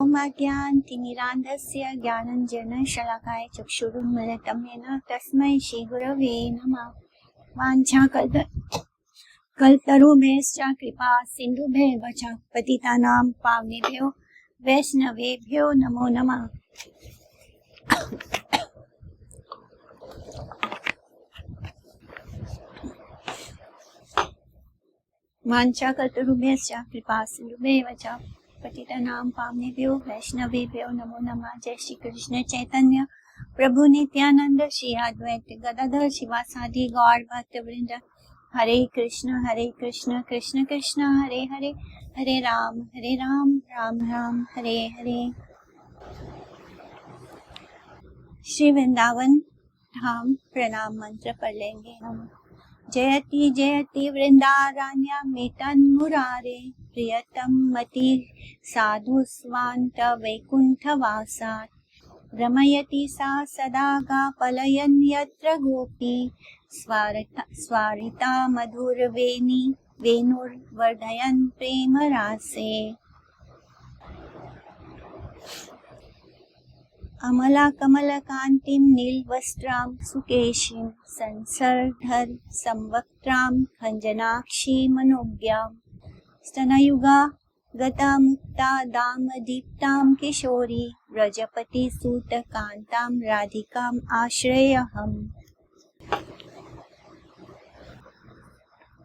ज्ञानतिमिरान्धस्य ज्ञानञ्जनशलाकाय चक्षुरुन्मिलितं येन तस्मै श्रीगुरवे नमः। वाञ्छाकल्पतरुभ्यश्च कृपा सिन्धुभ्येव च पतितानां पावनेभ्यो वैष्णवेभ्यो नमो नमः। वाञ्छाकल्पतरुभ्यश्च कृपा सिन्धुभ्येव च पतितानां पावनेभ्यो वैष्णवेभ्यो नमो नमः। जय श्री कृष्ण चैतन्य प्रभु नित्यानंद श्री अद्वैत गदाधर शिवासादि गौर भक्त वृंद। हरे कृष्ण कृष्ण कृष्ण हरे हरे, हरे राम राम राम हरे हरे। श्री वृंदावन धाम प्रणाम मंत्र पढ़ लेंगे हम। जयति जयति वृंदारण्यं मुरारे, प्रियतम मति साधु स्वान्त वैकुंठ वासात्। रमयति सा सदा गा पलयन् यत्र गोपी, स्वारिता मधुरवेणी वेणुर्वर्धयन् प्रेम रासे। अमला कमल कांतिं नीलवस्त्रां सुकेशीं, संसर्धर संवक्त्रां खंजनाक्षी मनोज्ञां। स्तनयुगा गता मुक्ता दामदीप्तां किशोरी, व्रजपति सूत कांतां राधिकाम् आश्रयहम्।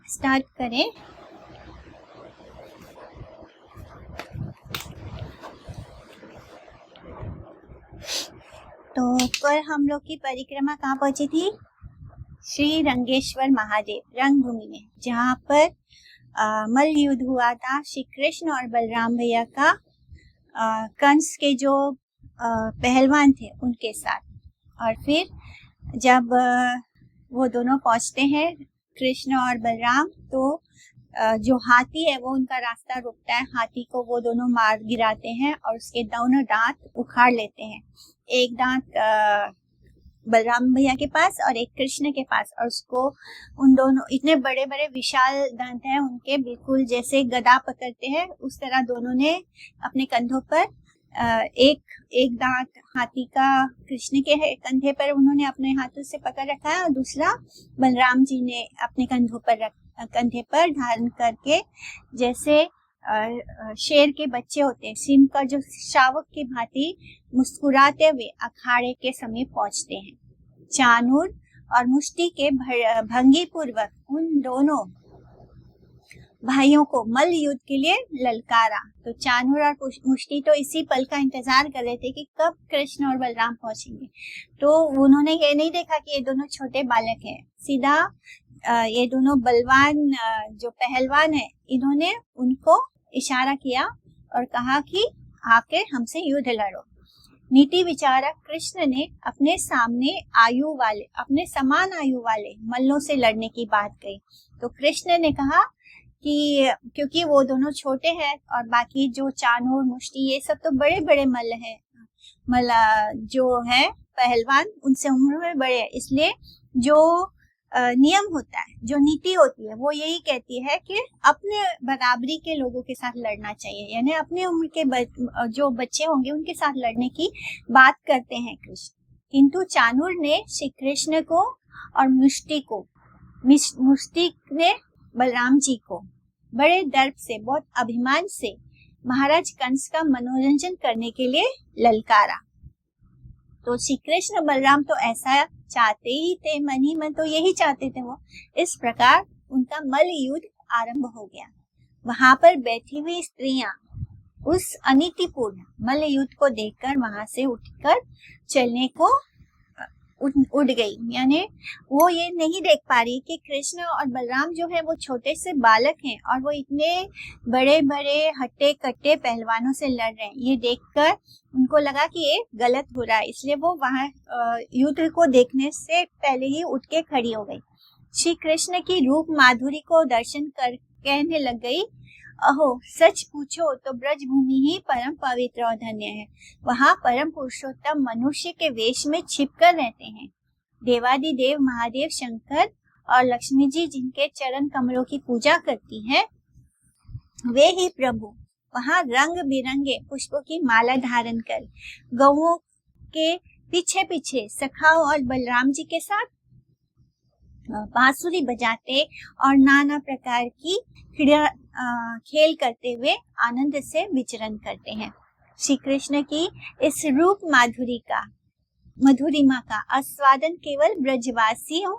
स्टार्ट करें। तो कल हम लोग की परिक्रमा कहाँ पहुंची थी? श्री रंगेश्वर महादेव रंगभूमि में, जहाँ पर मल्ल युद्ध हुआ था श्री कृष्ण और बलराम भैया का कंस के जो पहलवान थे उनके साथ। और फिर जब वो दोनों पहुंचते हैं कृष्ण और बलराम, तो जो हाथी है वो उनका रास्ता रोकता है। हाथी को वो दोनों मार गिराते हैं और उसके दोनों दांत उखाड़ लेते हैं। एक दांत बलराम भैया के पास और एक कृष्ण के पास, और उसको उन दोनों इतने बड़े बड़े विशाल दांत हैं उनके, बिल्कुल जैसे गदा पकड़ते हैं उस तरह दोनों ने अपने कंधों पर एक दांत हाथी का कृष्ण के कंधे पर उन्होंने अपने हाथों से पकड़ रखा है, और दूसरा बलराम जी ने अपने कंधे पर धारण करके, जैसे शेर के बच्चे होते हैं, सिंह का जो शावक की भांति मुस्कुराते हुए अखाड़े के समीप पहुंचते हैं। चानूर और मुष्टि के भंगी पूर्वक उन दोनों भाइयों को मल्ल युद्ध के लिए ललकारा। तो चानूर और मुष्टि तो इसी पल का इंतजार कर रहे थे कि कब कृष्ण और बलराम पहुंचेंगे। तो उन्होंने ये नहीं देखा कि ये दोनों छोटे बालक हैं, सीधा ये दोनों बलवान जो पहलवान है, इन्होंने उनको इशारा किया और कहा कि आके हमसे युद्ध लड़ो। नीति विचारक कृष्ण ने अपने सामने अपने समान आयु वाले मल्लों से लड़ने की बात कही। तो कृष्ण ने कहा कि क्योंकि वो दोनों छोटे हैं और बाकी जो चानूर मुष्टि ये सब तो बड़े बड़े मल्ल हैं, जो है पहलवान उनसे उम्र में बड़े हैं, इसलिए जो नियम होता है, जो नीति होती है, वो यही कहती है कि अपने बराबरी के लोगों के साथ लड़ना चाहिए, यानी अपने उम्र के जो बच्चे होंगे उनके साथ लड़ने की बात करते हैं कृष्ण। किंतु चानूर ने श्री कृष्ण को और मुष्टि ने बलराम जी को बड़े दर्प से, बहुत अभिमान से महाराज कंस का मनोरंजन करने के लिए ललकारा। तो श्री कृष्ण बलराम तो ऐसा चाहते ही थे, मन ही मन तो यही चाहते थे वो। इस प्रकार उनका मल्ल युद्ध आरंभ हो गया। वहां पर बैठी हुई स्त्रियां उस अनीतिपूर्ण मल्ल युद्ध को देखकर वहां से उठकर चलने को उड़ गई, यानी वो ये नहीं देख पा रही कि कृष्ण और बलराम जो है वो छोटे से बालक हैं और वो इतने बड़े बड़े हट्टे कट्टे पहलवानों से लड़ रहे हैं। ये देखकर उनको लगा कि ये गलत हो रहा है, इसलिए वो वहां युद्ध को देखने से पहले ही उठ के खड़ी हो गई। श्री कृष्ण की रूप माधुरी को दर्शन कर कहने लग गई, अहो सच पूछो तो ब्रज भूमि ही परम पवित्र और धन्य है। वहाँ परम पुरुषोत्तम मनुष्य के वेश में छिपकर रहते हैं। देवादिदेव महादेव शंकर और लक्ष्मी जी जिनके चरण कमलों की पूजा करती हैं, वे ही प्रभु वहां रंग बिरंगे पुष्पों की माला धारण कर गौओं के पीछे पीछे सखाओं और बलराम जी के साथ बांसुरी बजाते और नाना प्रकार की खेल करते हुए आनंद से विचरण करते हैं। श्री कृष्ण की इस रूप मधुरिमा का आस्वादन केवल ब्रजवासियों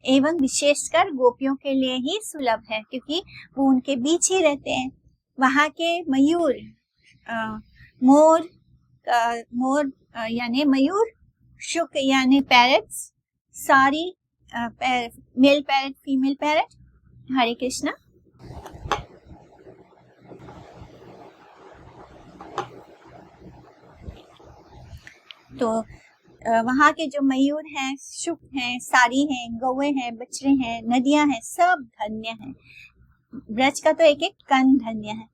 एवं विशेषकर गोपियों के लिए ही सुलभ है, क्योंकि वो उनके बीच ही रहते हैं। वहाँ के मयूर मोर यानी मयूर, शुक यानी पैरट्स, सारी मेल पैरट, फीमेल पैरट। हरे कृष्णा। तो वहाँ के जो मयूर हैं, शुक हैं, सारी हैं, गौए हैं, बछड़े हैं, नदियां हैं, सब धन्य हैं। ब्रज का तो एक एक कण धन्य है।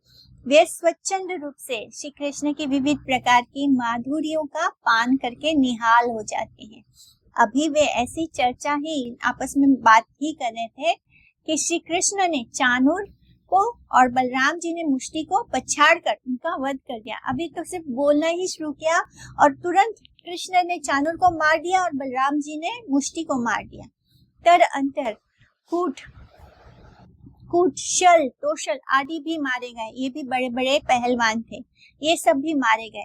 वे स्वच्छंद रूप से श्री कृष्ण की विविध प्रकार की माधुर्यों का पान करके निहाल हो जाते हैं। अभी वे ऐसी चर्चा ही आपस में बात ही कर रहे थे कि श्री कृष्ण ने चाणूर को और बलराम जी ने मुष्टि को पछाड़ कर उनका वध कर दिया। अभी तो सिर्फ बोलना ही शुरू किया और तुरंत कृष्ण ने चाणूर को मार दिया और बलराम जी ने मुष्टि को मार दिया। तर अंतर कूट, शल, तोशल आदि भी मारे गए। ये भी बड़े बड़े पहलवान थे, ये सब भी मारे गए।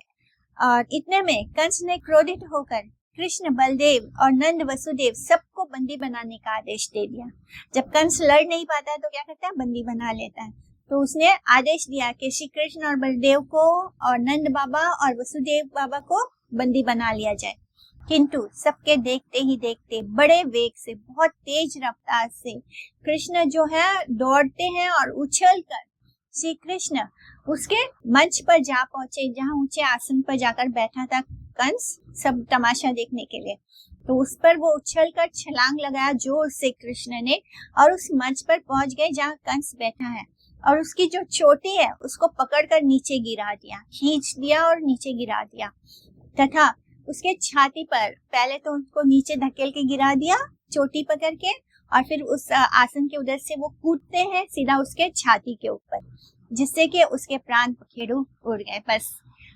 और इतने में कंस ने क्रोधित होकर कृष्ण, बलदेव और नंद, वसुदेव सबको बंदी बनाने का आदेश दे दिया। जब कंस लड़ नहीं पाता है तो क्या करता है, बंदी बना लेता है। तो उसने आदेश दिया कि श्री कृष्ण और बलदेव को और नंद बाबा और वसुदेव बाबा को बंदी बना लिया जाए। किंतु सबके देखते ही देखते बड़े वेग से, बहुत तेज रफ्तार से कृष्ण जो है दौड़ते हैं और उछल कर श्री कृष्ण उसके मंच पर जा पहुंचे, जहाँ ऊंचे आसन पर जाकर बैठा था कंस सब तमाशा देखने के लिए। तो उस पर वो उछल कर छलांग लगाया जोर से कृष्ण ने और उस मंच पर पहुंच गए जहाँ कंस बैठा है, और उसकी जो चोटी है उसको पकड़कर नीचे गिरा दिया, खींच दिया और नीचे गिरा दिया। तथा उसके छाती पर पहले तो उसको नीचे धकेल के गिरा दिया चोटी पकड़ के, और फिर उस आसन के उधर से वो कूदते हैं सीधा उसके छाती के ऊपर, जिससे कि उसके प्राण पखेरु उड़ गए। बस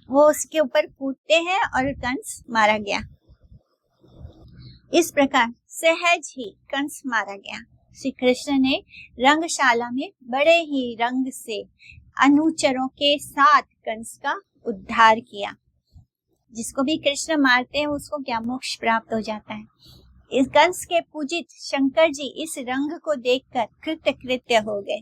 वो उसके ऊपर कूदते हैं और कंस मारा गया। इस प्रकार सहज ही कंस मारा गया। श्री कृष्ण ने रंगशाला में बड़े ही रंग से अनुचरों के साथ कंस का उद्धार किया। जिसको भी कृष्ण मारते हैं उसको क्या मोक्ष प्राप्त हो जाता है। इस कंस के पूजित शंकर जी इस रंग को देखकर कृतकृत्य हो गए,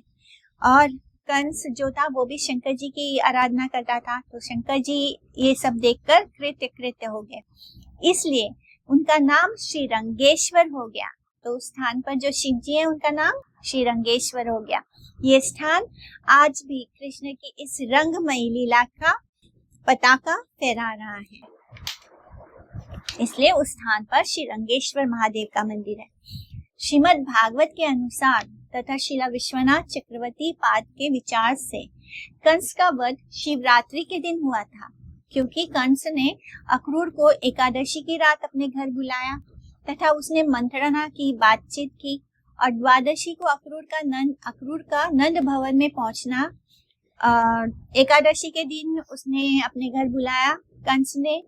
और कंस जो था वो भी शंकर जी की आराधना करता था, तो शंकर जी ये सब देखकर कृतकृत्य हो गए। इसलिए उनका नाम श्रीरंगेश्वर हो गया। तो उस स्थान पर जो शिव जी है उनका नाम श्रीरंगेश्वर हो गया। ये स्थान आज भी कृष्ण की इस रंगमयी लीला का पताका फहरा रहा है, इसलिए उस स्थान पर श्रीरंगेश्वर महादेव का मंदिर है। श्रीमद् भागवत के अनुसार तथा शिला विश्वनाथ चक्रवर्ती पाद के विचार से कंस का वध शिवरात्रि के दिन हुआ था, क्योंकि कंस ने अक्रूर को एकादशी की रात अपने घर बुलाया तथा उसने मंत्रणा की, बातचीत की, और द्वादशी को अक्रूर का नंद भवन में पहुंचना। एकादशी के दिन उसने अपने घर बुलाया, कंस ने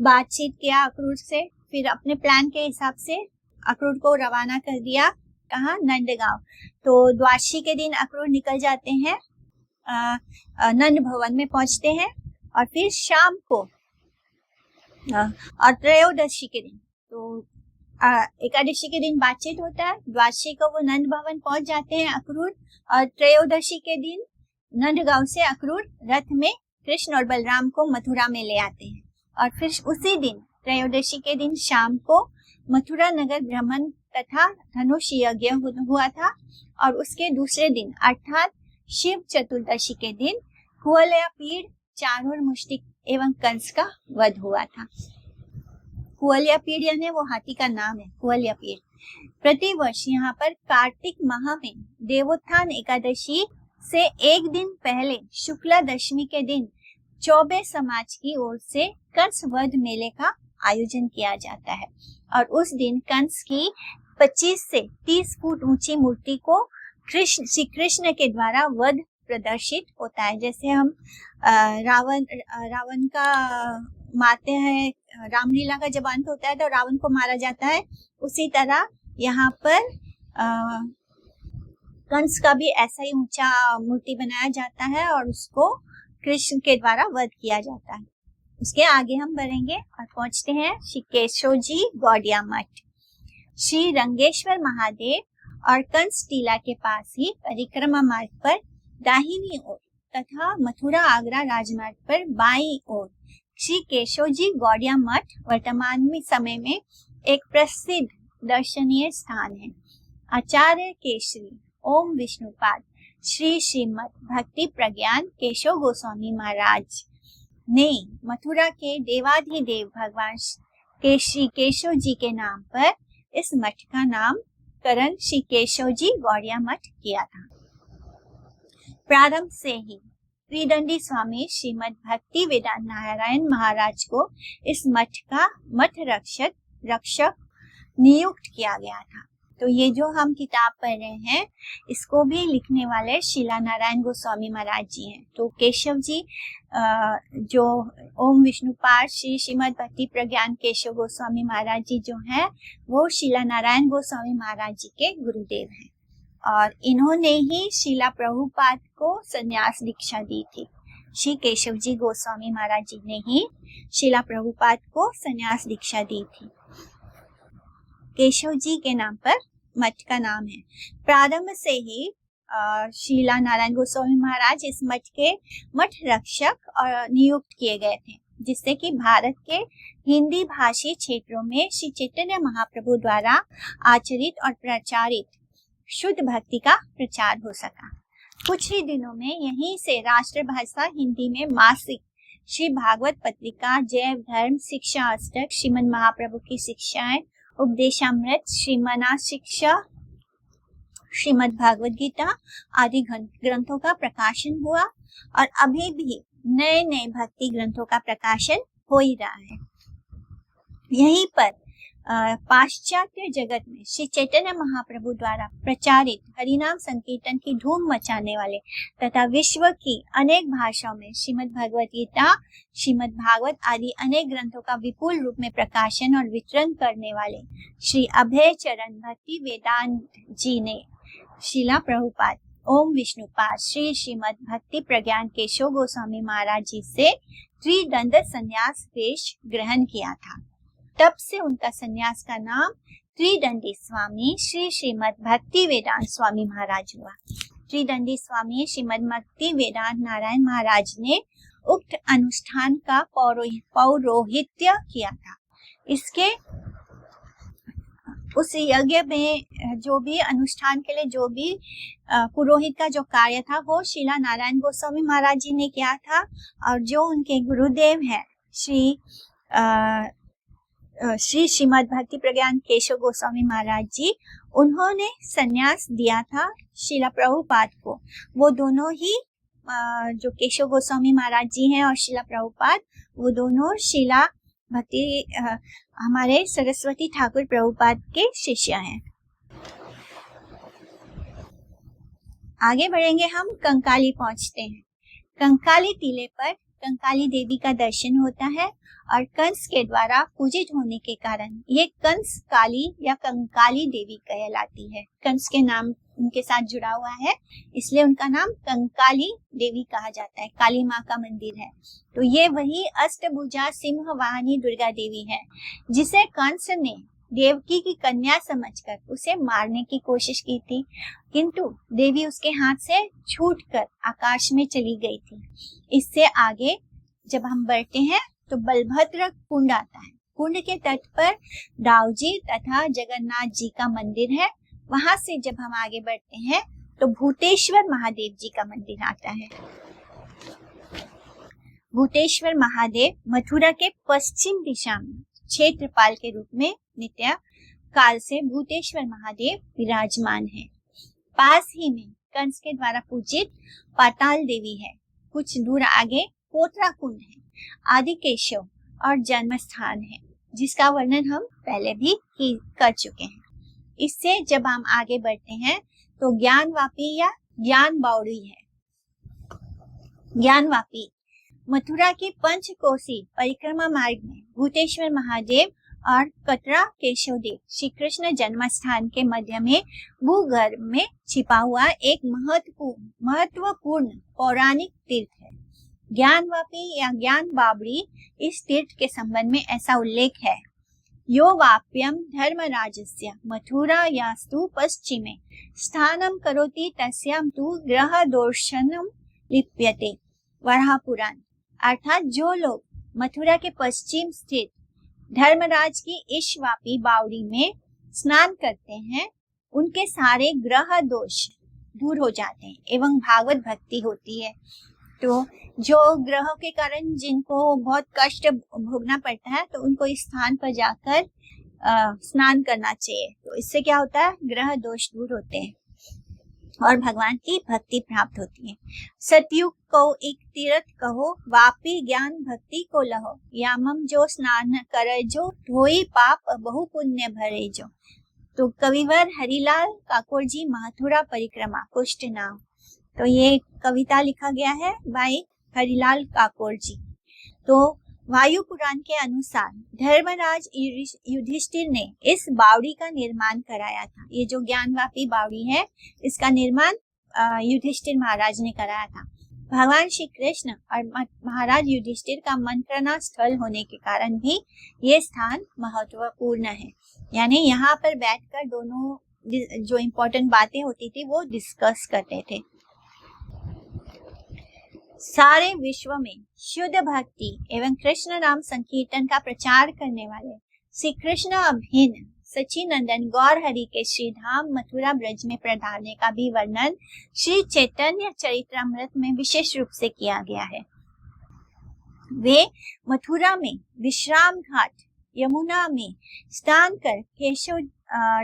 बातचीत किया अक्रूर से, फिर अपने प्लान के हिसाब से अक्रूर को रवाना कर दिया, कहाँ, नंदगांव। तो द्वादशी के दिन अक्रूर निकल जाते हैं, नंद भवन में पहुंचते हैं, और फिर शाम को और त्रयोदशी के दिन, तो एकादशी के दिन बातचीत होता है, द्वादशी को वो नंद भवन पहुंच जाते हैं अक्रूर, और त्रयोदशी के दिन नंदगांव से अक्रूर रथ में कृष्ण और बलराम को मथुरा में ले आते हैं। और फिर उसी दिन त्रयोदशी के दिन शाम को मथुरा नगर भ्रमण तथा धनुष यज्ञ हुआ था, और उसके दूसरे दिन अर्थात शिव चतुर्दशी के दिन कुवलयापीड़, चाणूर, मुष्टिक एवं कंस का वध हुआ था। कुवलयापीड़ यानी वो हाथी का नाम है, कुवलयापीड़। प्रतिवर्ष यहाँ पर कार्तिक माह में देवोत्थान एकादशी से एक दिन पहले शुक्ला दशमी के दिन चौबे समाज की ओर से कंस वध मेले का आयोजन किया जाता है, और उस दिन कंस की 25 से 30 फुट ऊंची मूर्ति को श्री कृष्ण के द्वारा वध प्रदर्शित होता है। जैसे हम रावण का मारते हैं, रामलीला का जब अंत होता है तो रावण को मारा जाता है, उसी तरह यहाँ पर कंस का भी ऐसा ही ऊंचा मूर्ति बनाया जाता है और उसको कृष्ण के द्वारा वध किया जाता है। उसके आगे हम बढ़ेंगे और पहुंचते हैं श्री केशव जी गौड़िया मठ। श्री रंगेश्वर महादेव और कंस टीला के पास ही परिक्रमा मार्ग पर दाहिनी ओर तथा मथुरा आगरा राजमार्ग पर बाईं ओर श्री केशव जी गौड़िया मठ वर्तमान में समय में एक प्रसिद्ध दर्शनीय स्थान है। आचार्य केशरी ओम विष्णुपाद श्री श्रीमद भक्ति प्रज्ञान केशव गोस्वामी महाराज ने मथुरा के देवाधिदेव भगवान श्री केशव जी के नाम पर इस मठ का नामकरण श्री केशव जी गौड़िया मठ किया था। प्रारंभ से ही त्रिदंडी स्वामी श्रीमद भक्ति वेदांत नारायण महाराज को इस मठ का मठ रक्षक नियुक्त किया गया था। तो ये जो हम किताब पढ़ रहे हैं इसको भी लिखने वाले शीला नारायण गोस्वामी महाराज जी हैं। तो केशव जी जो ओम विष्णुपाद श्री श्रीमद भक्ति प्रज्ञान केशव गोस्वामी महाराज जी जो हैं वो शीला नारायण गोस्वामी महाराज जी के गुरुदेव हैं और इन्होंने ही शीला प्रभुपाद को संन्यास दीक्षा दी थी। श्री केशव जी गोस्वामी महाराज जी ने ही शीला प्रभुपाद को संन्यास दीक्षा दी थी। केशव जी के नाम पर मठ का नाम है। प्रारंभ से ही शीला नारायण गोस्वामी महाराज इस मठ के मठ रक्षक और नियुक्त किए गए थे, जिससे कि भारत के हिंदी भाषी क्षेत्रों में श्री चैतन्य महाप्रभु द्वारा आचरित और प्रचारित शुद्ध भक्ति का प्रचार हो सका। कुछ ही दिनों में यहीं से राष्ट्रभाषा हिंदी में मासिक श्री भागवत पत्रिका, जैव धर्म, शिक्षा अष्टक, श्रीमद महाप्रभु की शिक्षाएं, उपदेशामृत, श्रीमना शिक्षा, श्रीमद भागवत गीता आदि ग्रंथों का प्रकाशन हुआ और अभी भी नए नए भक्ति ग्रंथों का प्रकाशन हो ही रहा है। यहीं पर पाश्चात्य जगत में श्री चैतन्य महाप्रभु द्वारा प्रचारित हरिनाम संकीर्तन की धूम मचाने वाले तथा विश्व की अनेक भाषाओं में श्रीमद भगवत गीता, श्रीमद भागवत आदि अनेक ग्रंथों का विपुल रूप में प्रकाशन और वितरण करने वाले श्री अभय चरण भक्ति वेदांत जी ने शीला प्रभुपाद ओम विष्णुपाद श्री श्रीमद भक्ति प्रज्ञान केशव गोस्वामी महाराज जी से त्रिदंड संन्यास वेश ग्रहण किया था। तब से उनका संन्यास का नाम त्रिदंडी स्वामी श्री श्रीमद भक्ति वेदांत स्वामी महाराज हुआ। त्रिदंडी स्वामी श्रीमद भक्ति वेदांत नारायण महाराज ने उक्त अनुष्ठान का पौरोहित्य किया था। इसके उस यज्ञ में जो भी अनुष्ठान के लिए जो भी पुरोहित का जो कार्य था वो शीला नारायण गोस्वामी महाराज जी ने किया था और जो उनके गुरुदेव हैं श्री श्रीमद भक्ति प्रज्ञान केशव गोस्वामी महाराज जी, उन्होंने संन्यास दिया था शीला प्रभुपाद को। वो दोनों ही जो केशव गोस्वामी महाराज जी हैं और शीला प्रभुपाद, वो दोनों शीला भक्ति हमारे सरस्वती ठाकुर प्रभुपाद के शिष्य हैं। आगे बढ़ेंगे, हम कंकाली पहुंचते हैं। कंकाली टीले पर कंकाली देवी का दर्शन होता है और कंस के द्वारा पूजित होने के कारण ये कंस काली या कंकाली देवी कहलाती है। कंस के नाम उनके साथ जुड़ा हुआ है, इसलिए उनका नाम कंकाली देवी कहा जाता है। काली माँ का मंदिर है। तो ये वही अष्टभुजा सिंह वाहिनी दुर्गा देवी है जिसे कंस ने देवकी की कन्या समझकर उसे मारने की कोशिश की थी, किंतु देवी उसके हाथ से छूटकर आकाश में चली गई थी। इससे आगे जब हम बढ़ते हैं तो बलभद्र कुंड आता है। कुंड के तट पर दाऊजी तथा जगन्नाथ जी का मंदिर है। वहां से जब हम आगे बढ़ते हैं तो भूतेश्वर महादेव जी का मंदिर आता है। भूतेश्वर महादेव मथुरा के पश्चिम दिशा में क्षेत्रपाल के रूप में नित्य काल से भूतेश्वर महादेव विराजमान है। पास ही में कंस के द्वारा पूजित पाताल देवी है। कुछ दूर आगे पोतरा कुंड है, आदि केशव और जन्म स्थान है, जिसका वर्णन हम पहले भी कर चुके हैं। इससे जब हम आगे बढ़ते हैं तो ज्ञान वापी या ज्ञान बावड़ी है। ज्ञानवापी। मथुरा के पंचकोसी परिक्रमा मार्ग में भूतेश्वर महादेव और कटरा केशवदेव श्री कृष्ण जन्म स्थान के मध्य में भूगर्भ में छिपा हुआ एक महत्वपूर्ण पौराणिक तीर्थ है। ज्ञानवापी या ज्ञान बावड़ी, इस तीर्थ के संबंध में ऐसा उल्लेख है, यो वाप्यम धर्मराजस्य मथुरा यास्तु पश्चिमे स्थानम करोति तस्याम तु ग्रह दोषणम लिप्यते। वराह पुराण। अर्थात जो लोग मथुरा के पश्चिम स्थित धर्मराज की ईशवापी बावड़ी में स्नान करते हैं, उनके सारे ग्रह दोष दूर हो जाते हैं एवं भागवत भक्ति होती है। तो जो ग्रहों के कारण जिनको बहुत कष्ट भोगना पड़ता है, तो उनको इस स्थान पर जाकर स्नान करना चाहिए। तो इससे क्या होता है, ग्रह दोष दूर होते हैं और भगवान की भक्ति प्राप्त होती है। सतयुग को एक तीर्थ कहो, वापी ज्ञान भक्ति को लहो, यामम जो स्नान करे जो, धोई पाप बहु पुण्य भरे जो। तो कविवर हरिलाल काकोर जी, मथुरा परिक्रमा कुष्ठ नाम। तो ये कविता लिखा गया है बाई हरिलाल काकोर जी। तो वायु पुराण के अनुसार धर्मराज युधिष्ठिर ने इस बावड़ी का निर्माण कराया था। ये जो ज्ञानवापी बावड़ी है, इसका निर्माण युधिष्ठिर महाराज ने कराया था। भगवान श्री कृष्ण और महाराज युधिष्ठिर का मंत्रणा स्थल होने के कारण भी ये स्थान महत्वपूर्ण है। यानी यहाँ पर बैठकर दोनों जो इम्पोर्टेंट बातें होती थी वो डिस्कस करते थे। सारे विश्व में शुद्ध भक्ति एवं कृष्ण नाम संकीर्तन का प्रचार करने वाले श्री कृष्ण अभिन्न सच्चिनंदन गौर हरि के श्री धाम मथुरा ब्रज में पधारने का भी वर्णन श्री चैतन्य चरित्रामृत में विशेष रूप से किया गया है। वे मथुरा में विश्राम घाट यमुना में स्नान कर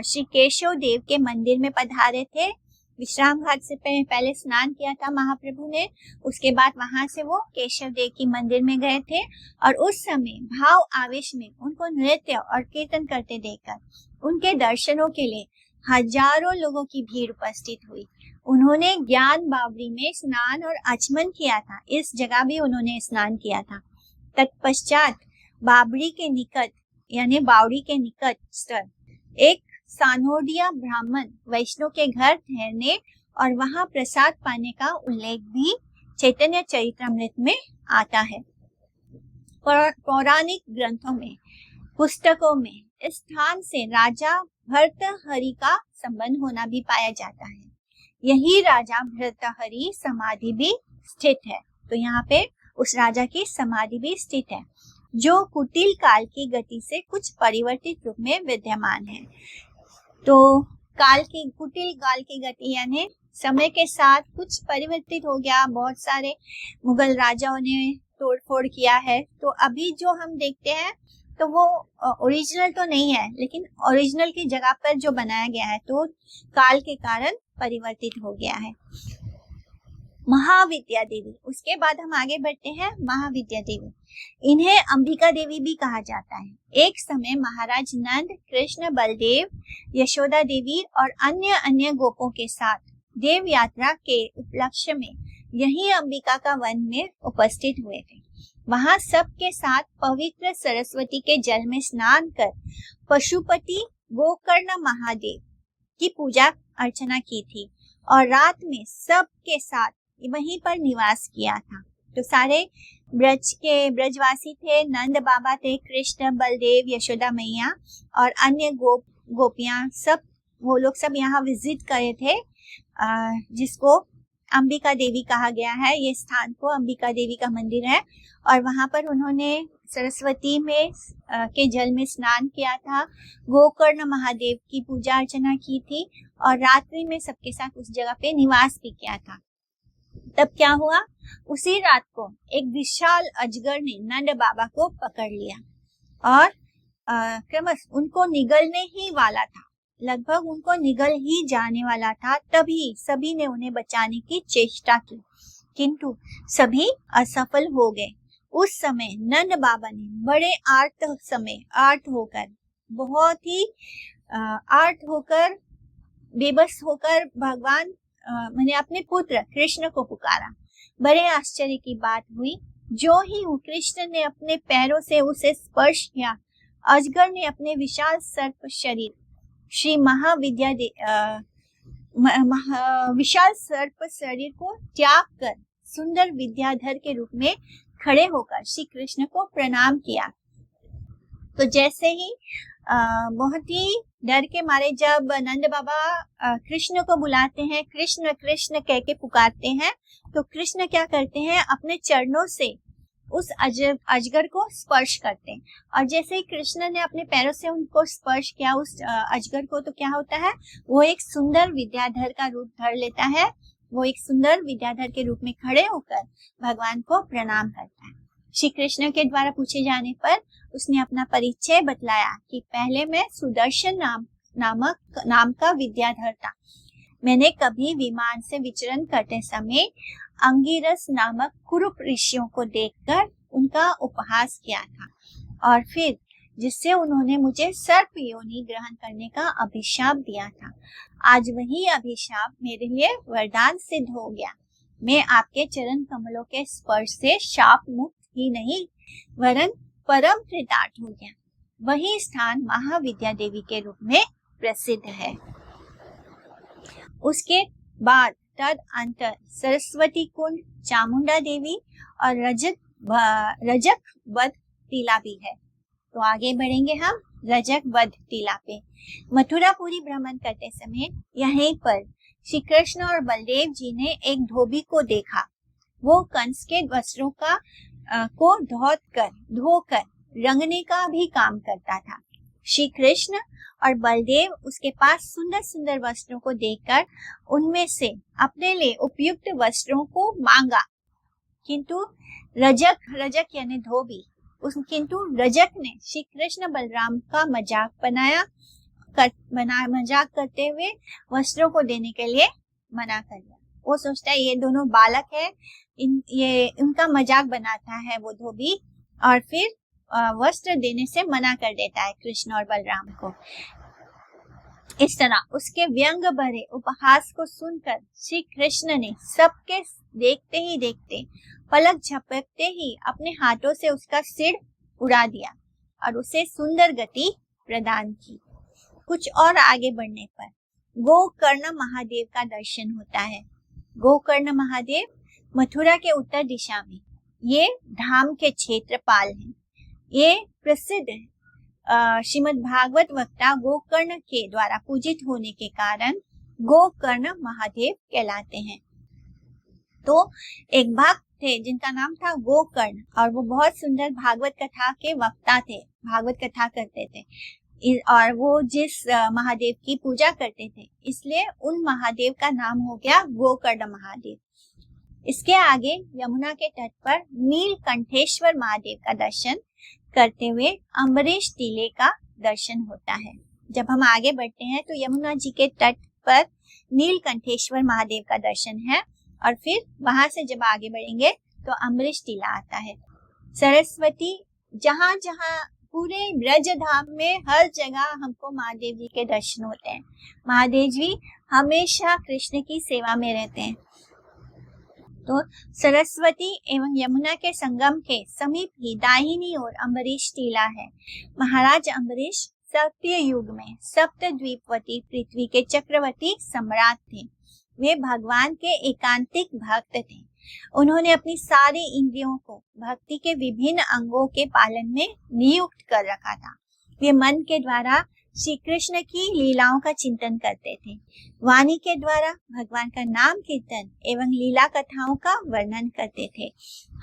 श्री केशव देव के मंदिर में पधारे थे। विश्राम घाट से पहले स्नान किया था महाप्रभु ने, उसके बाद वहां से वो केशव देव की मंदिर में गए थे और उस समय भाव आवेश में उनको नृत्य और कीर्तन करते देखकर उनके दर्शनों के लिए हजारों लोगों की भीड़ उपस्थित हुई। उन्होंने ज्ञान बावड़ी में स्नान और आचमन किया था, इस जगह भी उन्होंने स्नान किया था। तत्पश्चात बावड़ी के निकट यानी बावड़ी के निकट स्थित एक सानोडिया ब्राह्मण वैष्णव के घर ठहरने और वहां प्रसाद पाने का उल्लेख भी चैतन्य चरित्रामृत में आता है। पौराणिक ग्रंथों में, पुस्तकों में इस स्थान से राजा भर्तहरि का संबंध होना भी पाया जाता है। यही राजा भर्तहरि समाधि भी स्थित है। तो यहाँ पे उस राजा की समाधि भी स्थित है, जो कुटिल काल की गति से कुछ परिवर्तित रूप में विद्यमान है। तो कुटिल काल की गति यानी समय के साथ कुछ परिवर्तित हो गया। बहुत सारे मुगल राजाओं ने तोड़फोड़ किया है, तो अभी जो हम देखते हैं तो वो ओरिजिनल तो नहीं है, लेकिन ओरिजिनल की जगह पर जो बनाया गया है तो काल के कारण परिवर्तित हो गया है। महाविद्या देवी, उसके बाद हम आगे बढ़ते हैं। महाविद्या देवी, इन्हें अंबिका देवी भी कहा जाता है। एक समय महाराज नंद, कृष्ण, बलदेव, यशोदा देवी और अन्य गोपों के साथ देव यात्रा के उपलक्ष्य में यही अंबिका का वन में उपस्थित हुए थे। वहां सबके साथ पवित्र सरस्वती के जल में स्नान कर पशुपति गोकर्ण महादेव की पूजा अर्चना की थी और रात में सबके साथ वहीं पर निवास किया था। तो सारे ब्रजवासी थे, नंद बाबा थे, कृष्ण, बलदेव, यशोदा मैया और अन्य गोपियां, सब वो लोग सब यहाँ विजिट करे थे, जिसको अंबिका देवी कहा गया है। ये स्थान को अंबिका देवी का मंदिर है और वहां पर उन्होंने सरस्वती में के जल में स्नान किया था, गोकर्ण महादेव की पूजा अर्चना की थी और रात्रि में सबके साथ उस जगह पे निवास भी किया था। तब क्या हुआ, उसी रात को एक विशाल अजगर ने नंद बाबा को पकड़ लिया और क्रमशः उनको निगलने ही वाला था, लगभग उनको निगल ही जाने वाला था। तभी सभी ने उन्हें बचाने की चेष्टा की, किंतु सभी असफल हो गए। उस समय नंद बाबा ने बड़े आर्त होकर बहुत ही आर्त होकर बेबस होकर भगवान मैंने अपने पुत्र कृष्ण को पुकारा बड़े आश्चर्य की बात हुई, जो ही कृष्ण ने अपने पैरों से उसे स्पर्श किया, अजगर ने अपने विशाल सर्प शरीर श्री विशाल सर्प शरीर को त्याग कर सुंदर विद्याधर के रूप में खड़े होकर श्री कृष्ण को प्रणाम किया। तो जैसे ही बहुत ही डर के मारे जब नंद बाबा कृष्ण को बुलाते हैं, कृष्ण कृष्ण कह के पुकारते हैं, तो कृष्ण क्या करते हैं, अपने चरणों से उस अजगर को स्पर्श करते हैं। और जैसे ही कृष्ण ने अपने पैरों से उनको स्पर्श किया उस अजगर को, तो क्या होता है, वो एक सुंदर विद्याधर का रूप धर लेता है। वो एक सुंदर विद्याधर के रूप में खड़े होकर भगवान को प्रणाम करता है। श्री कृष्ण के द्वारा पूछे जाने पर उसने अपना परिचय बतलाया कि पहले मैं सुदर्शन नाम का विद्याधर था। मैंने कभी विमान से विचरण करते समय अंगिरस नामक कुरूप ऋषियों को देखकर उनका उपहास किया था, और फिर जिससे उन्होंने मुझे सर्प योनि ग्रहण करने का अभिशाप दिया था। आज वही अभिशाप मेरे लिए वरदान सिद्ध हो गया। मैं आपके चरण कमलों के स्पर्श से शाप मुक्त ही नहीं वरन परम कृतार्थ हो गया। वही स्थान महाविद्या देवी के रूप में प्रसिद्ध है। उसके बाद तदअंतर सरस्वती कुंड, चामुंडा देवी और रजक वध टीला भी है। तो आगे बढ़ेंगे हम रजक वध टीला पे। मथुरापुरी भ्रमण करते समय यहीं पर श्री कृष्ण और बलदेव जी ने एक धोबी को देखा। वो कंस के वस्त्रों को धोकर रंगने का भी काम करता था। श्री कृष्ण और बलदेव उसके पास सुंदर सुंदर वस्त्रों को देखकर उनमें से अपने लिए उपयुक्त वस्त्रों को मांगा, किंतु रजक यानी धोबी किंतु रजक ने श्री कृष्ण बलराम का मजाक मजाक करते हुए वस्त्रों को देने के लिए मना कर दिया। वो सोचता है ये दोनों बालक है, ये उनका मजाक बनाता है वो धोबी, और फिर वस्त्र देने से मना कर देता है कृष्ण और बलराम को। इस तरह उसके व्यंग भरे उपहास को सुनकर श्री कृष्ण ने सबके देखते ही देखते पलक झपकते ही अपने हाथों से उसका सिर उड़ा दिया और उसे सुंदर गति प्रदान की। कुछ और आगे बढ़ने पर गोकर्ण महादेव का दर्शन होता है। गोकर्ण महादेव मथुरा के उत्तर दिशा में ये धाम के क्षेत्रपाल हैं। ये प्रसिद्ध श्रीमद् भागवत वक्ता गोकर्ण के द्वारा पूजित होने के कारण गोकर्ण महादेव कहलाते हैं। तो एक भक्त थे जिनका नाम था गोकर्ण, और वो बहुत सुंदर भागवत कथा के वक्ता थे, भागवत कथा करते थे, और वो जिस महादेव की पूजा करते थे इसलिए उन महादेव का नाम हो गया गोकर्ण महादेव। इसके आगे यमुना के तट पर नीलकंठेश्वर महादेव का दर्शन करते हुए अम्बरीश टीले का दर्शन होता है। जब हम आगे बढ़ते हैं तो यमुना जी के तट पर नीलकंठेश्वर महादेव का दर्शन है, और फिर वहां से जब आगे बढ़ेंगे तो अम्बरीश टीला आता है। सरस्वती, जहाँ जहाँ पूरे ब्रज धाम में हर जगह हमको महादेव जी के दर्शन होते हैं। महादेव जी हमेशा कृष्ण की सेवा में रहते हैं। तो सरस्वती एवं यमुना के संगम के समीप ही दाहिनी ओर अम्बरीश टीला है। महाराज अम्बरीश सत्य युग में सप्तद्वीपवती पृथ्वी के चक्रवर्ती सम्राट थे। वे भगवान के एकांतिक भक्त थे। उन्होंने अपनी सारी इंद्रियों को भक्ति के विभिन्न अंगों के पालन में नियुक्त कर रखा था। वे मन के द्वारा श्री कृष्ण की लीलाओं का चिंतन करते थे, वाणी के द्वारा भगवान का नाम कीर्तन एवं लीला कथाओं का वर्णन करते थे,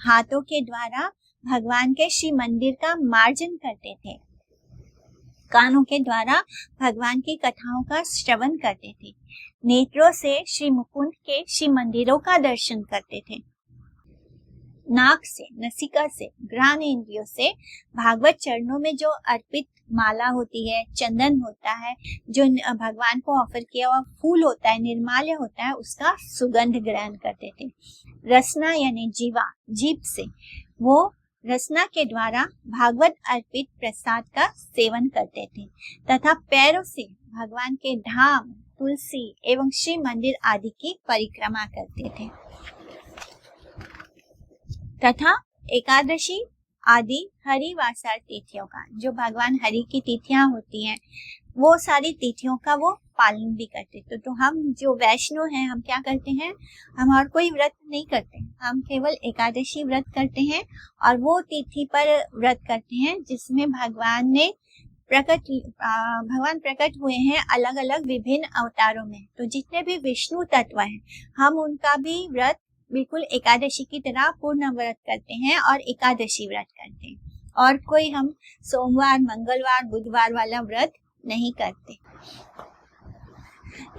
हाथों के द्वारा भगवान के श्री मंदिर का मार्जन करते थे, कानों के द्वारा भगवान की कथाओं का श्रवण करते थे, नेत्रों से श्री मुकुंद के श्री मंदिरों का दर्शन करते थे, नाक से, नसिका से, घ्राण इंद्रियों से भागवत चरणों में जो अर्पित माला होती है, चंदन होता है, जो भगवान को ऑफर किया हुआ फूल होता है, निर्माल्य होता है, उसका सुगंध ग्रहण करते थे। रसना यानी जीवा, जीभ से वो रसना के द्वारा भागवत अर्पित प्रसाद का सेवन करते थे तथा पैरों से भगवान के धाम, तुलसी एवं श्री मंदिर आदि की परिक्रमा करते थे। तथा एकादशी आदि हरिवासर तिथियों का, जो भगवान हरि की तिथियां होती हैं वो सारी तिथियों का वो पालन भी करते। तो हम जो वैष्णव हैं हम क्या करते हैं, हम और कोई व्रत नहीं करते, हम केवल एकादशी व्रत करते हैं और वो तिथि पर व्रत करते हैं जिसमें भगवान प्रकट हुए हैं अलग अलग विभिन्न अवतारों में। तो जितने भी विष्णु तत्व हैं हम उनका भी व्रत बिल्कुल एकादशी की तरह पूर्ण व्रत करते हैं और एकादशी व्रत करते हैं, और कोई हम सोमवार, मंगलवार, बुधवार वाला व्रत नहीं करते।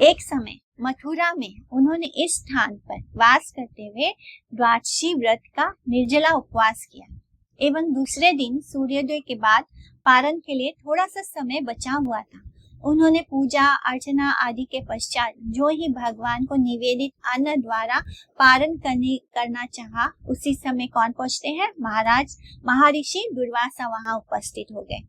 एक समय मथुरा में उन्होंने इस स्थान पर वास करते हुए द्वादशी व्रत का निर्जला उपवास किया एवं दूसरे दिन सूर्योदय के बाद पारण के लिए थोड़ा सा समय बचा हुआ था। उन्होंने पूजा अर्चना आदि के पश्चात जो ही भगवान को निवेदित अन्न द्वारा पारण करना चाहा, उसी समय कौन पहुंचते हैं, महर्षि दुर्वासा वहां उपस्थित हो गए।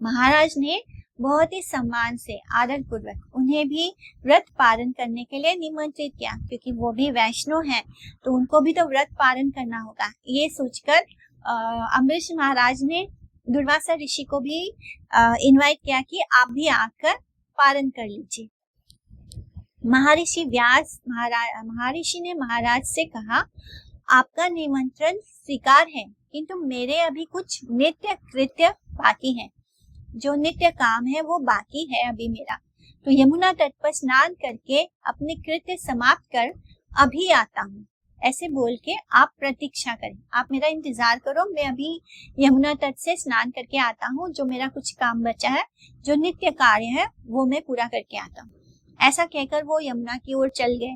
महाराज ने बहुत ही सम्मान से आदर पूर्वक उन्हें भी व्रत पारण करने के लिए निमंत्रित किया, क्योंकि वो भी वैष्णव हैं तो उनको भी तो व्रत पारण करना होगा। ये सोचकर अम्बरीश महाराज ने दुर्वासा ऋषि को भी इनवाइट किया कि आप भी आकर पारण कर लीजिए। महर्षि ने महाराज से कहा, आपका निमंत्रण स्वीकार है, किंतु मेरे अभी कुछ नित्य कृत्य बाकी हैं। जो नित्य काम है वो बाकी है अभी मेरा, तो यमुना तट पर स्नान करके अपने कृत्य समाप्त कर अभी आता हूँ। ऐसे बोल के आप प्रतीक्षा करें, आप मेरा इंतजार करो, मैं अभी यमुना तट से स्नान करके आता हूँ, जो मेरा कुछ काम बचा है, जो नित्य कार्य है वो मैं पूरा करके आता हूँ। ऐसा कहकर वो यमुना की ओर चल गए।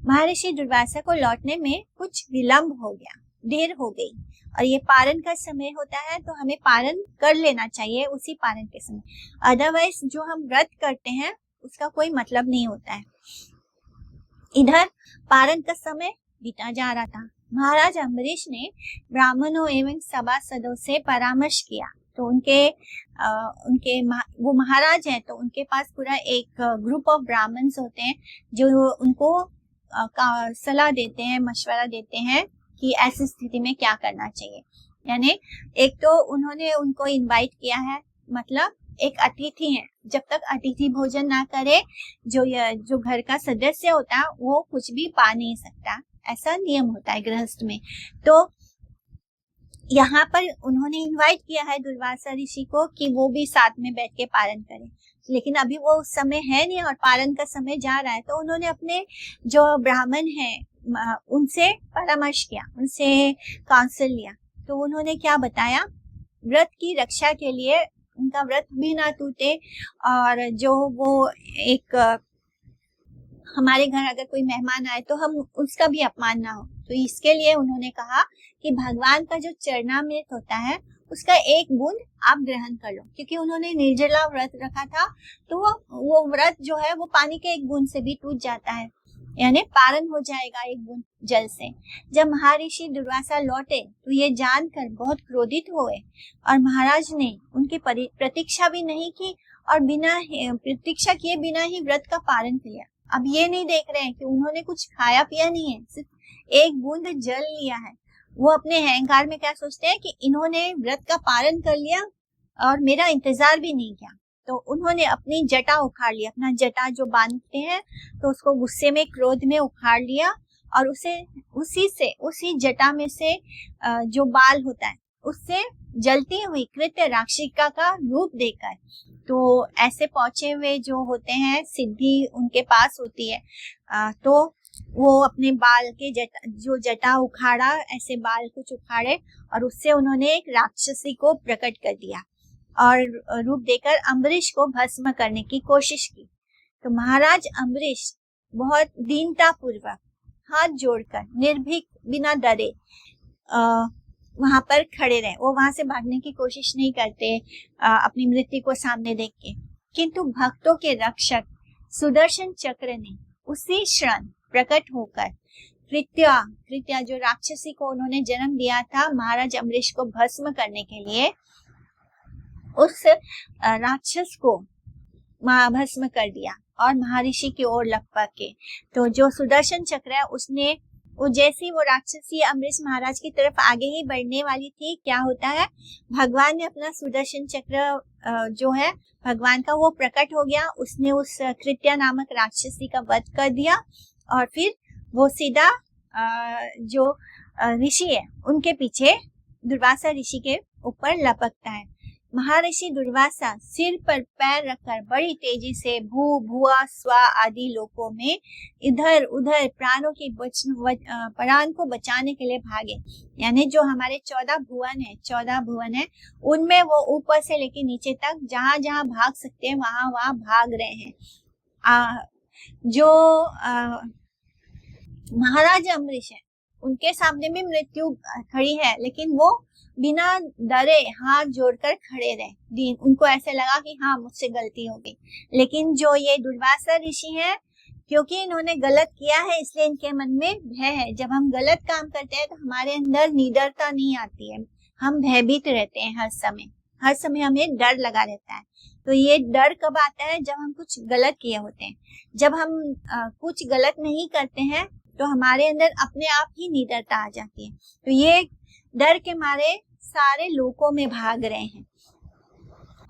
महर्षि दुर्वासा को लौटने में कुछ विलंब हो गया, देर हो गई, और ये पारण का समय होता है तो हमें पारण कर लेना चाहिए उसी पारण के समय, अदरवाइज जो हम व्रत करते हैं उसका कोई मतलब नहीं होता है। इधर पारण का समय बीता जा रहा था। महाराज अम्बरीश ने ब्राह्मणों एवं सभासदों से परामर्श किया, तो वो महाराज हैं तो उनके पास पूरा एक ग्रुप ऑफ ब्राह्मण्स होते हैं जो उनको सलाह देते हैं, मशवरा देते हैं कि ऐसी स्थिति में क्या करना चाहिए। यानी एक तो उन्होंने उनको इनवाइट किया है, मतलब एक अतिथि है, जब तक अतिथि भोजन ना करे जो घर का सदस्य होता है वो कुछ भी पा नहीं सकता, ऐसा नियम होता है गृहस्थ में। तो यहाँ पर उन्होंने इनवाइट किया है दुर्वासा ऋषि को कि वो भी साथ में बैठ के पारण करें, लेकिन अभी वो उस समय है नहीं और पारण का समय जा रहा है। तो उन्होंने अपने जो ब्राह्मण हैं उनसे परामर्श किया, उनसे काउंसिल लिया। तो उन्होंने क्या बताया, व्रत की रक्षा के लिए उनका व्रत भी ना टूटे, और जो वो एक हमारे घर अगर कोई मेहमान आए तो हम उसका भी अपमान ना हो, तो इसके लिए उन्होंने कहा कि भगवान का जो चरणामृत होता है उसका एक बूंद आप ग्रहण कर लो, क्योंकि उन्होंने निर्जला व्रत रखा था तो वो व्रत जो है वो पानी के एक बूंद से भी टूट जाता है, यानी पारण हो जाएगा एक बूंद जल से। जब महर्षि दुर्वासा लौटे तो ये जानकर बहुत क्रोधित हुए और महाराज ने उनकी प्रतीक्षा भी नहीं की और बिना प्रतीक्षा किए बिना ही व्रत का पारण किया। अब ये नहीं देख रहे हैं कि उन्होंने कुछ खाया पिया नहीं है, सिर्फ एक बूंद जल लिया है। वो अपने अहंकार में क्या सोचते हैं कि इन्होंने व्रत का पारण कर लिया और मेरा इंतजार भी नहीं किया, तो उन्होंने अपनी जटा उखाड़ लिया, अपना जटा जो बांधते हैं तो उसको गुस्से में क्रोध में उखाड़ लिया और उसी जटा में से जो बाल होता है उससे जलती हुई कृत्य राक्षिका का रूप देकर, तो ऐसे पहुंचे हुए जो होते हैं सिद्धि उनके पास होती है, तो वो अपने बाल के जटा उखाड़ा, ऐसे बाल कुछ उखाड़े और उससे उन्होंने एक राक्षसी को प्रकट कर दिया और रूप देकर अम्बरीश को भस्म करने की कोशिश की। तो महाराज अम्बरीश बहुत दीनता पूर्वक हाथ जोड़कर निर्भीक बिना डरे वहां पर खड़े रहे। वो वहां से भागने की कोशिश नहीं करते अपनी मृत्यु को सामने देख के, किंतु भक्तों के रक्षक सुदर्शन चक्र ने उसी क्षण प्रकट होकर कृत्या जो राक्षसी को उन्होंने जन्म दिया था महाराज अम्बरीश को भस्म करने के लिए, उस राक्षस को भस्म कर दिया और महर्षि की ओर लपक के, तो जो सुदर्शन चक्र है उसने वो जैसी वो राक्षसी अम्बरीश महाराज की तरफ आगे ही बढ़ने वाली थी, क्या होता है, भगवान ने अपना सुदर्शन चक्र जो है भगवान का वो प्रकट हो गया। उसने उस कृत्या नामक राक्षसी का वध कर दिया और फिर वो सीधा जो ऋषि है उनके पीछे दुर्वासा ऋषि के ऊपर लपकता है। महर्षि दुर्वासा सिर पर पैर रखकर बड़ी तेजी से भू भुआ स्वा आदि लोकों में इधर उधर प्राणों की प्राण को बचाने के लिए भागे। यानी जो हमारे 14 भुवन है उनमें वो ऊपर से लेके नीचे तक जहां जहां भाग सकते हैं वहां भाग रहे हैं। जो महाराज अम्बरीश है उनके सामने भी मृत्यु खड़ी है, लेकिन वो बिना डरे हाथ जोड़कर खड़े रहे। उनको ऐसे लगा कि हाँ मुझसे गलती हो गई। लेकिन जो ये दुर्वासा ऋषि हैं, क्योंकि इन्होंने गलत किया है इसलिए इनके मन में भय है। जब हम गलत काम करते हैं तो हमारे अंदर निडरता नहीं आती है, हम भयभीत रहते हैं हर समय हमें डर लगा रहता है। तो ये डर कब आता है, जब हम कुछ गलत किए होते हैं। जब हम कुछ गलत नहीं करते हैं तो हमारे अंदर अपने आप ही निडरता आ जाती है। तो ये डर के मारे सारे लोकों में भाग रहे हैं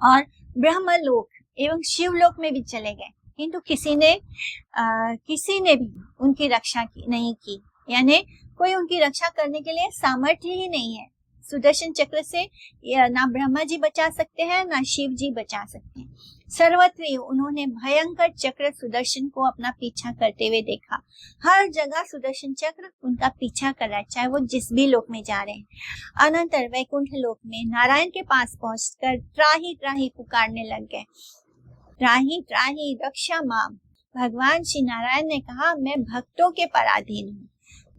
और ब्रह्मलोक एवं शिवलोक में भी चले गए, किंतु किसी ने भी उनकी रक्षा नहीं की। यानी कोई उनकी रक्षा करने के लिए सामर्थ्य ही नहीं है। सुदर्शन चक्र से ना ब्रह्मा जी बचा सकते हैं ना शिव जी बचा सकते हैं। सर्वत्र उन्होंने भयंकर चक्र सुदर्शन को अपना पीछा करते हुए देखा। हर जगह सुदर्शन चक्र उनका पीछा कर रहा है, चाहे वो जिस भी लोक में जा रहे हैं। अनंतर वैकुंठ लोक में नारायण के पास पहुंचकर त्राही त्राही पुकारने लग गए। त्राही त्राही रक्षा माम। भगवान श्री नारायण ने कहा, मैं भक्तों के पराधीन हूँ,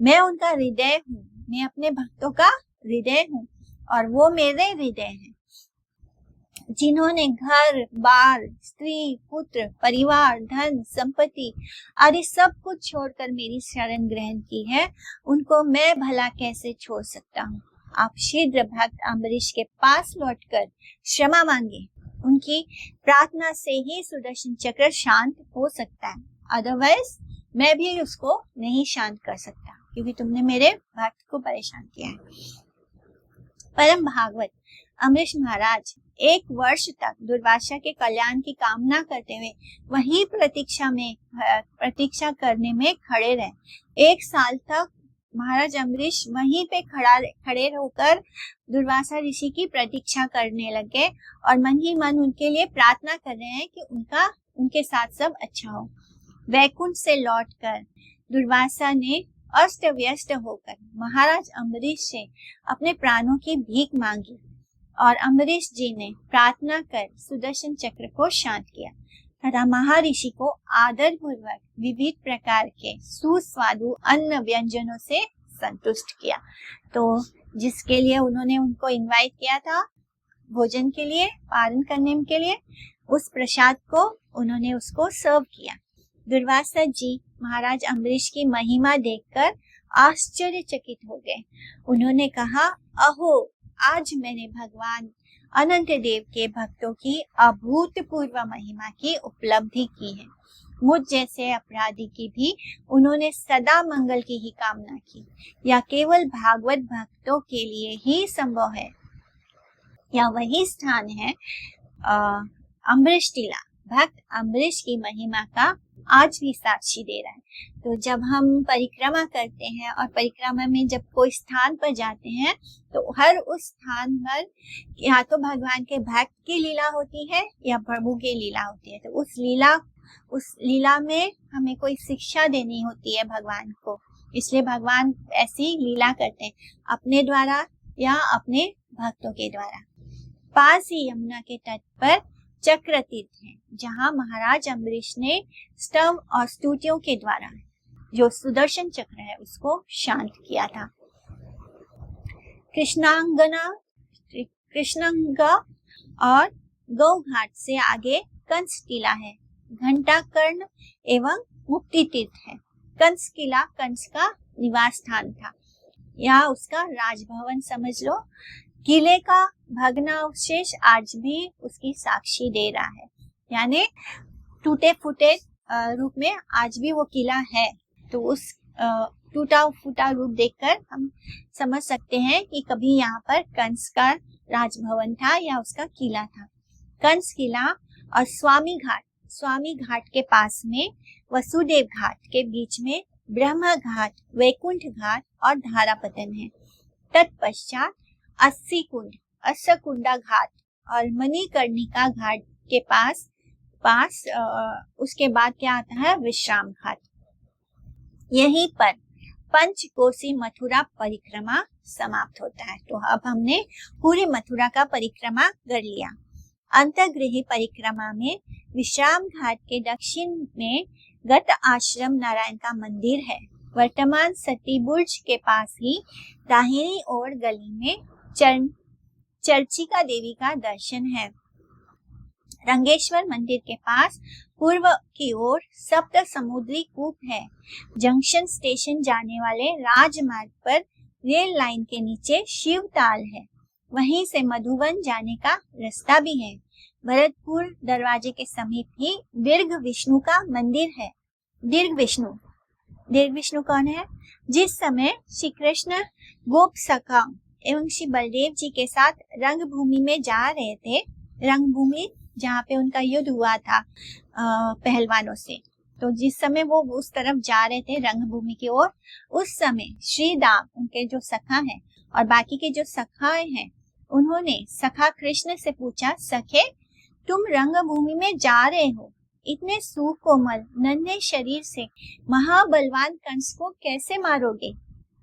मैं उनका हृदय हूँ, मैं अपने भक्तों का हृदय हूँ और वो मेरे हृदय हैं। जिन्होंने घर बार स्त्री पुत्र परिवार धन संपत्ति आदि सब कुछ छोड़कर मेरी शरण ग्रहण की है, उनको मैं भला कैसे छोड़ सकता हूँ। आप शीघ्र भक्त अम्बरीश के पास लौटकर क्षमा मांगे, उनकी प्रार्थना से ही सुदर्शन चक्र शांत हो सकता है, अदरवाइज मैं भी उसको नहीं शांत कर सकता, क्योंकि तुमने मेरे भक्त को परेशान किया है। परम भागवत अम्बरीश महाराज 1 वर्ष तक दुर्वासा के कल्याण की कामना करते हुए वही प्रतीक्षा करने में खड़े रहे। 1 साल तक महाराज अम्बरीश वहीं पे खड़े होकर दुर्वासा ऋषि की प्रतीक्षा करने लगे और मन ही मन उनके लिए प्रार्थना कर रहे हैं कि उनके साथ सब अच्छा हो। वैकुंठ से लौटकर दुर्वासा ने अस्त व्यस्त होकर महाराज अम्बरीश से अपने प्राणों की भीख मांगी और अम्बरीश जी ने प्रार्थना कर सुदर्शन चक्र को शांत किया तथा महर्षि को आदर पूर्वक विविध प्रकार के सुस्वादु अन्न व्यंजनों से संतुष्ट किया। तो जिसके लिए उन्होंने उनको इनवाइट किया था भोजन के लिए, पारण करने के लिए, उस प्रसाद को उन्होंने उसको सर्व किया। दुर्वासा जी महाराज अम्बरीश की महिमा देखकर आश्चर्यचकित हो गए। उन्होंने कहा, अहो, आज मैंने भगवान अनंत देव के भक्तों की अभूतपूर्व महिमा की उपलब्धि की है। मुझ जैसे अपराधी की भी उन्होंने सदा मंगल की ही कामना की। यह केवल भागवत भक्तों के लिए ही संभव है। यह वही स्थान है अम्बरीश टीला, भक्त अम्बरीश की महिमा का आज भी साक्षी दे रहा है। तो जब हम परिक्रमा करते हैं और परिक्रमा में जब कोई स्थान पर जाते हैं तो हर उस स्थान पर या तो भगवान के भक्त की लीला होती है या प्रभु की लीला होती है। तो उस लीला में हमें कोई शिक्षा देनी होती है भगवान को, इसलिए भगवान ऐसी लीला करते हैं अपने द्वारा या अपने भक्तों के द्वारा। पास ही यमुना के तट पर चक्र तीर्थ है, जहाँ महाराज अम्बरीश ने स्तव और स्तुतियों के द्वारा जो सुदर्शन चक्र है उसको शांत किया था। कृष्णांगा और गौ घाट से आगे कंस किला है, घंटा कर्ण एवं मुक्ति तीर्थ है। कंस किला कंस का निवास स्थान था या उसका राजभवन समझ लो। किले का भग्नावशेष आज भी उसकी साक्षी दे रहा है, यानी टूटे फूटे रूप में आज भी वो किला है। तो उस टूटा फूटा रूप देखकर हम समझ सकते हैं कि कभी यहाँ पर कंस का राजभवन था या उसका किला था। कंस किला और स्वामी घाट के पास में वसुदेव घाट के बीच में ब्रह्म घाट, वैकुंठ घाट और धारापतन है। तत्पश्चात 80 कुंड, अस्सकुंडा घाट और मणिकर्णिका घाट के पास उसके बाद क्या आता है, विश्राम घाट। यहीं पर पंचकोसी मथुरा परिक्रमा समाप्त होता है। तो अब हमने पूरी मथुरा का परिक्रमा कर लिया। अंतर्गृही परिक्रमा में विश्राम घाट के दक्षिण में गत आश्रम नारायण का मंदिर है। वर्तमान सती बुर्ज के पास ही दाहिनी ओर गली में चर्चिका देवी का दर्शन है। रंगेश्वर मंदिर के पास पूर्व की ओर सप्त समुद्री कूप है। जंक्शन स्टेशन जाने वाले राजमार्ग पर रेल लाइन के नीचे शिवताल है। वहीं से मधुबन जाने का रास्ता भी है। भरतपुर दरवाजे के समीप ही दीर्घ विष्णु का मंदिर है। दीर्घ विष्णु कौन है? जिस समय श्री कृष्ण गोप सखा एवं श्री बलदेव जी के साथ रंगभूमि में जा रहे थे, रंगभूमि जहाँ पे उनका युद्ध हुआ था पहलवानों से, तो जिस समय वो उस तरफ जा रहे थे रंगभूमि की ओर, उस समय श्री दाम उनके जो सखा हैं और बाकी के जो सखाएं हैं, उन्होंने सखा कृष्ण से पूछा, सखे तुम रंगभूमि में जा रहे हो, इतने सुकोमल नन्हे शरीर से महाबलवान कंस को कैसे मारोगे?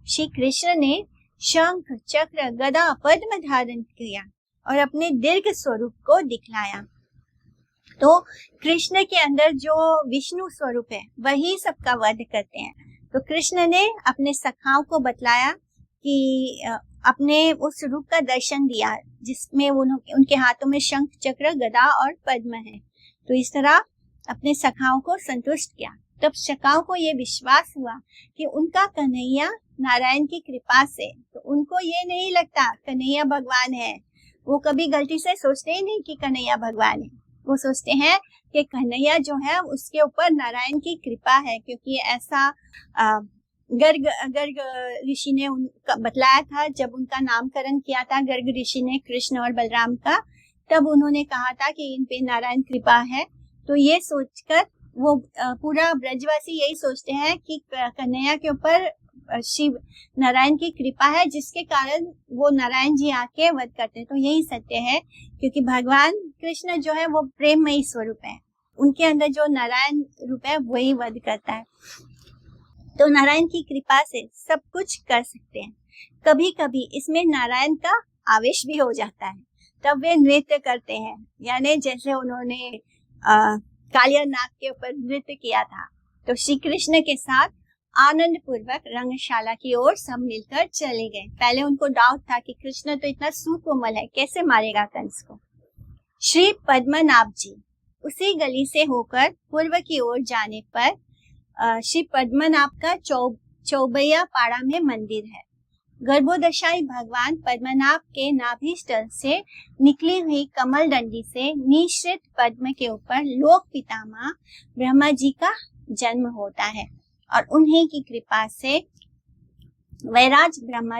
श्री कृष्ण ने शंख चक्र गदा पद्म धारण किया और अपने दीर्घ स्वरूप को दिखलाया। तो कृष्ण के अंदर जो विष्णु स्वरूप है वही सबका वध करते हैं। तो कृष्ण ने अपने सखाओं को बतलाया कि अपने उस रूप का दर्शन दिया जिसमें उनके हाथों में शंख चक्र गदा और पद्म है। तो इस तरह अपने सखाओं को संतुष्ट किया। तब सखाओं को ये विश्वास हुआ कि उनका कन्हैया नारायण की कृपा से, तो उनको ये नहीं लगता कन्हैया भगवान है। वो कभी गलती से सोचते ही नहीं कि कन्हैया भगवान है। वो सोचते हैं कि कन्हैया जो है उसके ऊपर नारायण की कृपा है, क्योंकि ऐसा गर्ग ऋषि ने बतलाया था जब उनका नामकरण किया था गर्ग ऋषि ने कृष्ण और बलराम का, तब उन्होंने कहा था कि इन पे नारायण कृपा है। तो ये सोचकर वो पूरा ब्रजवासी यही सोचते हैं कि कन्हैया के ऊपर शिव नारायण की कृपा है, जिसके कारण वो नारायण जी आके वध करते हैं। तो यही सत्य है, क्योंकि भगवान कृष्ण जो है वो प्रेममयी स्वरूप है, उनके अंदर जो नारायण रूप है वही वध करता है। तो नारायण की कृपा से सब कुछ कर सकते हैं। कभी कभी इसमें नारायण का आवेश भी हो जाता है, तब वे नृत्य करते हैं, यानी जैसे उन्होंने कालिया नाग के ऊपर नृत्य किया था। तो श्री कृष्ण के साथ आनंद पूर्वक रंगशाला की ओर सब मिलकर चले गए। पहले उनको डाउट था कि कृष्ण तो इतना सुकोमल है, कैसे मारेगा कंस को। श्री पद्मनाभ जी उसी गली से होकर पूर्व की ओर जाने पर श्री पद्मनाभ का चौबैया पाड़ा में मंदिर है। गर्भोदशाई भगवान पद्मनाभ के नाभिस्थल से निकली हुई कमल दंडी से निश्चित पद्म के ऊपर लोक पितामह ब्रह्मा जी का जन्म होता है और उन्हीं की कृपा से वैराज ब्रह्मा जी